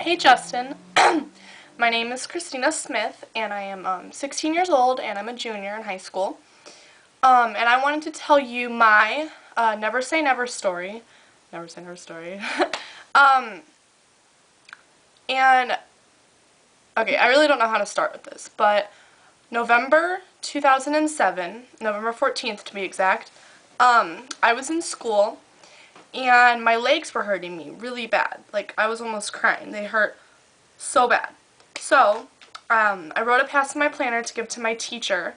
Hey Justin, my name is Christina Smith and I am 16 years old and I'm a junior in high school. And I wanted to tell you my never say never story. Never say never story. um, and, okay, I really don't know how to start with this, but November 2007, November 14th to be exact, I was in school and my legs were hurting me really bad. Like, I was almost crying. They hurt so bad. So, I wrote a pass in my planner to give to my teacher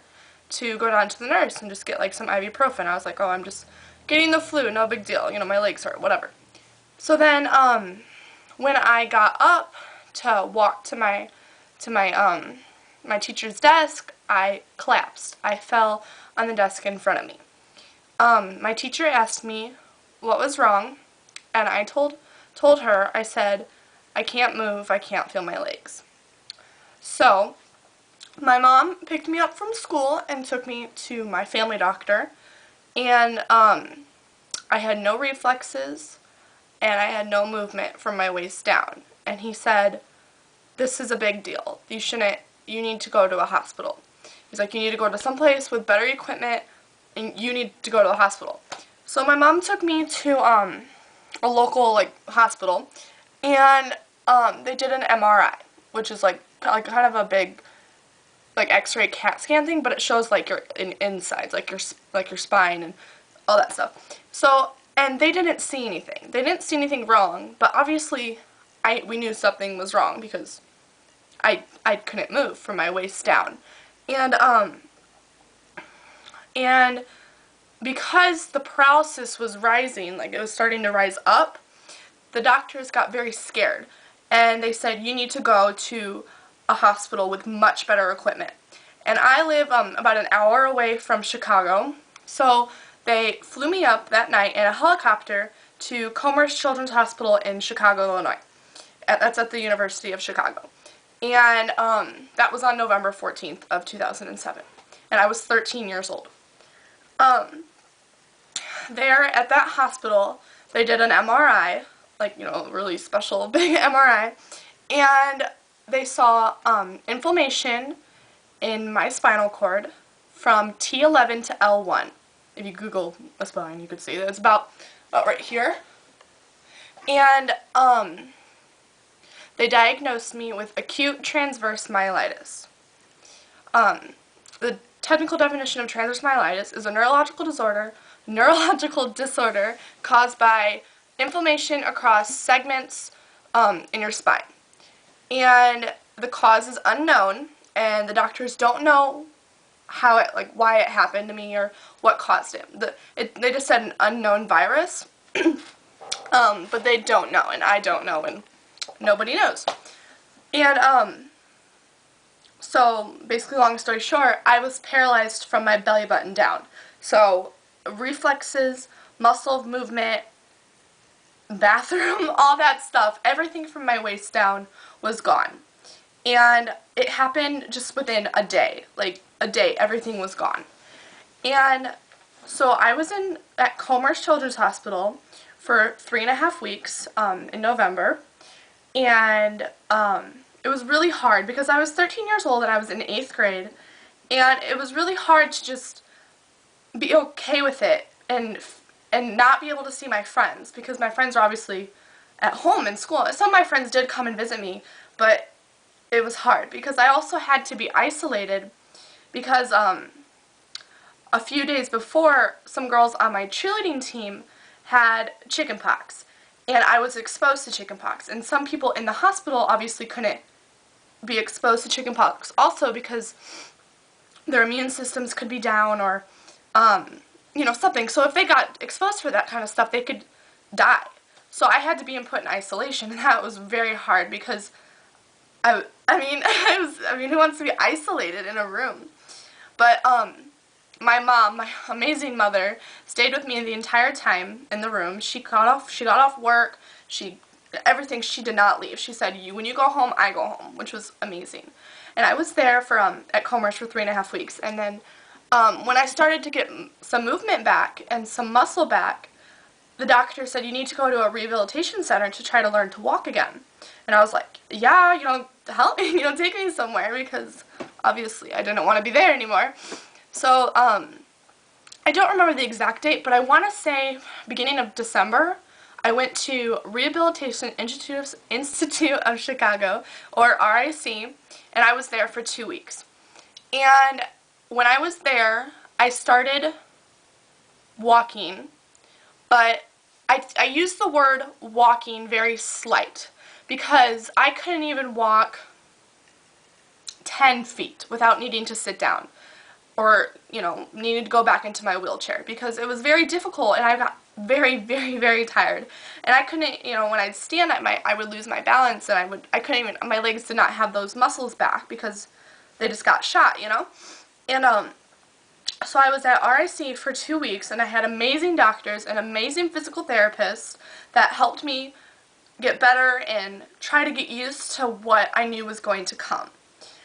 to go down to the nurse and just get like some ibuprofen. I was like, oh, I'm just getting the flu, no big deal. You know, my legs hurt, whatever. So then, when I got up to walk to my teacher's desk, I collapsed. I fell on the desk in front of me. My teacher asked me what was wrong, and I told her, I said, I can't move, I can't feel my legs. So, my mom picked me up from school and took me to my family doctor, and I had no reflexes, and I had no movement from my waist down. And he said, this is a big deal. You need to go to a hospital. He's like, you need to go to someplace with better equipment, and you need to go to the hospital. So my mom took me to a local hospital, and they did an MRI, which is like kind of a big X-ray CAT scan thing, but it shows like your insides, like your spine and all that stuff. So, and they didn't see anything. They didn't see anything wrong, but obviously we knew something was wrong because I couldn't move from my waist down. And because the paralysis was rising, like it was starting to rise up, the doctors got very scared. And they said, you need to go to a hospital with much better equipment. And I live about an hour away from Chicago, so they flew me up that night in a helicopter to Commerce Children's Hospital in Chicago, Illinois. That's at the University of Chicago. And that was on November 14th of 2007. And I was 13 years old. There at that hospital, they did an MRI, really special big MRI, and they saw inflammation in my spinal cord from T11 to L1. If you Google a spine, you could see that it's about right here. And they diagnosed me with acute transverse myelitis. The technical definition of transverse myelitis is a neurological disorder caused by inflammation across segments in your spine. And the cause is unknown, and the doctors don't know why it happened to me or what caused it. They just said an unknown virus, but they don't know, and I don't know, and nobody knows. And so basically, long story short, I was paralyzed from my belly button down. So reflexes, muscle movement, bathroom, all that stuff, everything from my waist down was gone. And it happened just within a day. Like a day, everything was gone. And so I was at Commerce Children's Hospital for 3.5 weeks in November. And it was really hard because I was 13 years old and I was in 8th grade. And it was really hard to just be okay with it and not be able to see my friends, because my friends are obviously at home in school. Some of my friends did come and visit me, but it was hard because I also had to be isolated because a few days before, some girls on my cheerleading team had chickenpox, and I was exposed to chickenpox. And some people in the hospital obviously couldn't be exposed to chickenpox also because their immune systems could be down or something. So if they got exposed for that kind of stuff, they could die. So I had to be put in isolation, and that was very hard because I mean, who wants to be isolated in a room? But my mom, my amazing mother, stayed with me the entire time in the room. She got off work. Everything. She did not leave. She said, when you go home, I go home, which was amazing. And I was there for at Commerce for 3.5 weeks, and then when I started to get some movement back and some muscle back, the doctor said, you need to go to a rehabilitation center to try to learn to walk again. And I was like, yeah, help me, take me somewhere, because obviously I didn't want to be there anymore. So, I don't remember the exact date, but I want to say beginning of December, I went to Rehabilitation Institute of Chicago, or RIC, and I was there for 2 weeks. And when I was there, I started walking, but I used the word walking very slight, because I couldn't even walk 10 feet without needing to sit down, or, needed to go back into my wheelchair, because it was very difficult, and I got very, very, very tired. And I couldn't, when I'd stand, I would lose my balance, and I couldn't even, my legs did not have those muscles back, because they just got shot, And, so I was at RIC for 2 weeks, and I had amazing doctors and amazing physical therapists that helped me get better and try to get used to what I knew was going to come.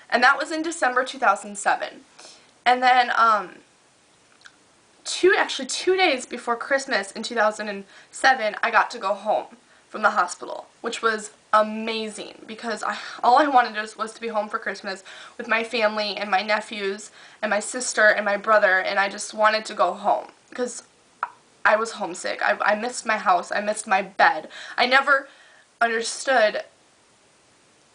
And that was in December 2007. And then, 2 days before Christmas in 2007, I got to go home from the hospital, which was amazing, because all I wanted was to be home for Christmas with my family and my nephews and my sister and my brother, and I just wanted to go home, because I was homesick. I missed my house. I missed my bed. I never understood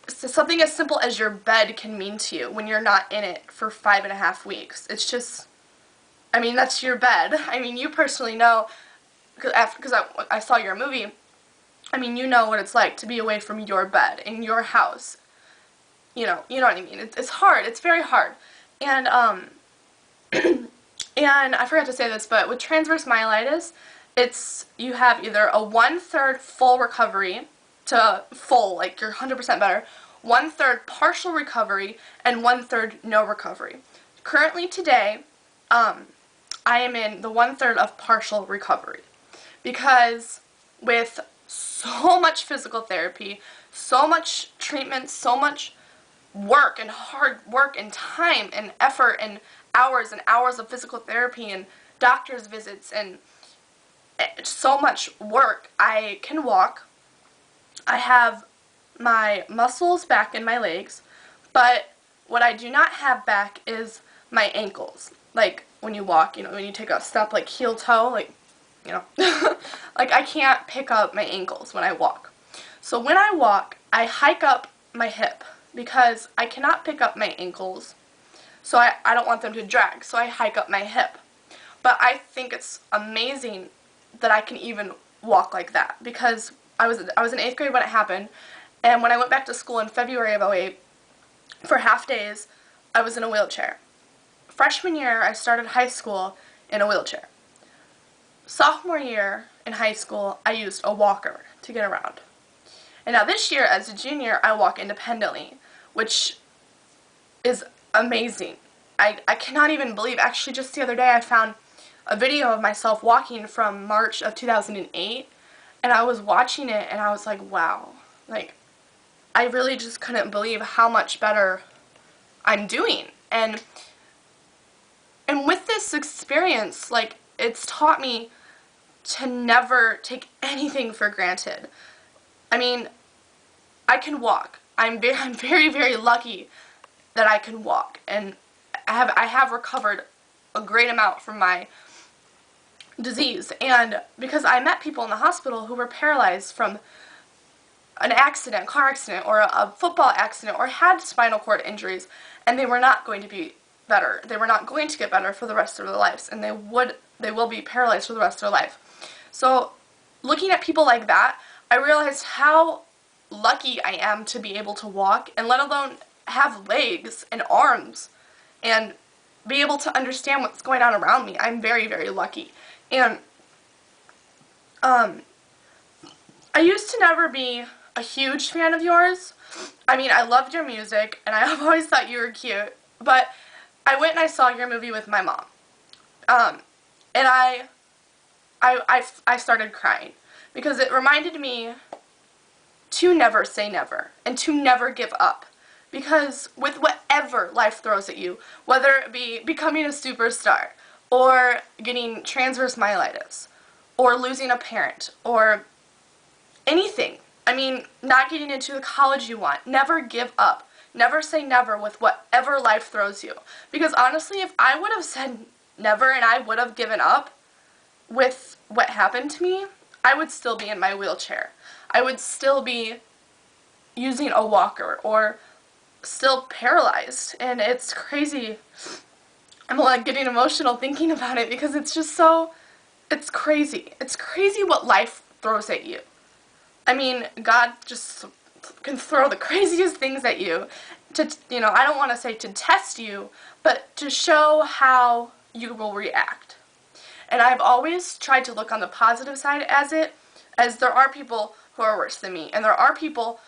something as simple as your bed can mean to you when you're not in it for 5.5 weeks. It's just, that's your bed. You personally know, because I saw your movie, you know what it's like to be away from your bed in your house. You know what I mean. It's hard. It's very hard. And, and I forgot to say this, but with transverse myelitis, you have either a 1/3 full recovery to full, like you're 100% better, 1/3 partial recovery, and 1/3 no recovery. Currently today, I am in the 1/3 of partial recovery, because with so much physical therapy, so much treatment, so much work and hard work and time and effort and hours of physical therapy and doctor's visits and so much work, I can walk. I have my muscles back in my legs, but what I do not have back is my ankles. Like when you walk, when you take a step like heel toe, like, like I can't pick up my ankles when I walk. So when I walk, I hike up my hip, because I cannot pick up my ankles, so I don't want them to drag, so I hike up my hip. But I think it's amazing that I can even walk like that, because I was in 8th grade when it happened, and when I went back to school in February of 2008, for half days, I was in a wheelchair. Freshman year, I started high school in a wheelchair. Sophomore year in high school, I used a walker to get around. And now this year, as a junior, I walk independently, which is amazing. I cannot even believe, actually just the other day I found a video of myself walking from March of 2008, and I was watching it and I was like, wow, like I really just couldn't believe how much better I'm doing. And with this experience, like, it's taught me to never take anything for granted. I can walk. I'm very, very lucky that I can walk, and I have recovered a great amount from my disease. And because I met people in the hospital who were paralyzed from an accident, car accident, or a football accident, or had spinal cord injuries, and they were not going to be better. They were not going to get better for the rest of their lives, and they will be paralyzed for the rest of their life. So looking at people like that, I realized how lucky I am to be able to walk, and let alone have legs and arms and be able to understand what's going on around me. I'm very, very lucky. And I used to never be a huge fan of yours. I loved your music, and I've always thought you were cute, but I went and I saw your movie with my mom. And I started crying, because it reminded me to never say never, and to never give up. Because with whatever life throws at you, whether it be becoming a superstar, or getting transverse myelitis, or losing a parent, or anything, I mean, not getting into the college you want. Never give up. Never say never with whatever life throws you. Because honestly, if I would have said never and I would have given up with what happened to me, I would still be in my wheelchair. I would still be using a walker or still paralyzed. And it's crazy. I'm like getting emotional thinking about it because it's just so, it's crazy. It's crazy what life throws at you. I mean, God just can throw the craziest things at you to, I don't want to say to test you, but to show how you will react. And I've always tried to look on the positive side as there are people who are worse than me, and there are people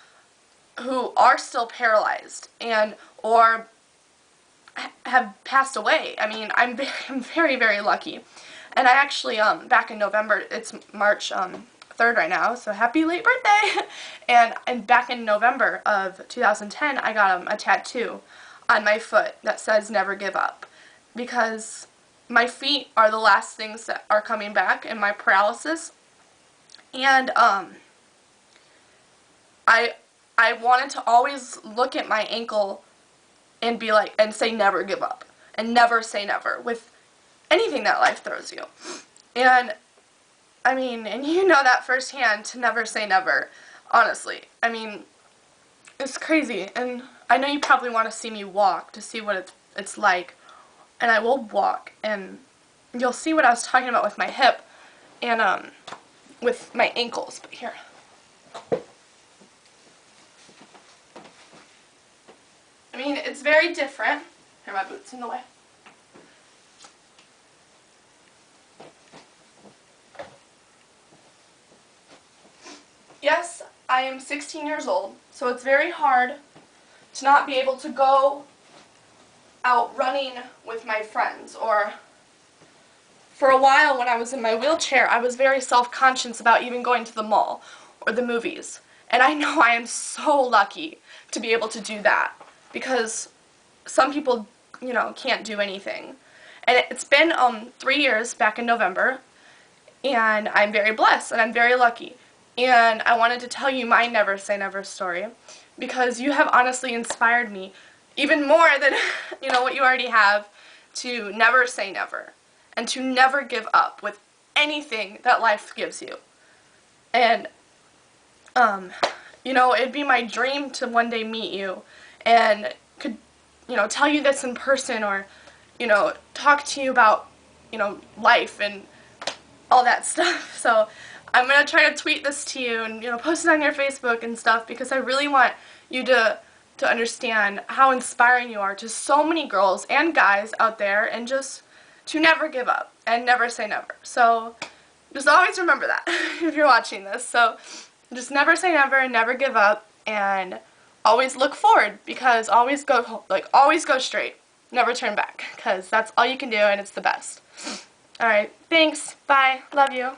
who are still paralyzed or have passed away. I mean, I'm very, very lucky. And I actually, back in November, it's March 3rd right now, so happy late birthday! and back in November of 2010, I got a tattoo on my foot that says never give up. Because my feet are the last things that are coming back in my paralysis. And I wanted to always look at my ankle and be like, and say never give up. And never say never with anything that life throws you. And I mean, and you know that firsthand, to never say never, honestly. I mean, it's crazy. And I know you probably want to see me walk to see what it's like. And I will walk, and you'll see what I was talking about with my hip and with my ankles. But here. I mean, it's very different. Here, my boot's in the way. Yes, I am 16 years old, so it's very hard to not be able to go out running with my friends. Or for a while when I was in my wheelchair, I was very self-conscious about even going to the mall or the movies. And I know I am so lucky to be able to do that, because some people, can't do anything. And it's been 3 years back in November, and I'm very blessed and I'm very lucky. And I wanted to tell you my never say never story, because you have honestly inspired me even more than what you already have, to never say never and to never give up with anything that life gives you. And it'd be my dream to one day meet you and could tell you this in person, or talk to you about life and all that stuff. So I'm going to try to tweet this to you and post it on your Facebook and stuff, because I really want you to understand how inspiring you are to so many girls and guys out there, and just to never give up and never say never. So just always remember that if you're watching this. So just never say never and never give up, and always look forward, because always go straight. Never turn back, because that's all you can do, and it's the best. Alright, thanks. Bye. Love you.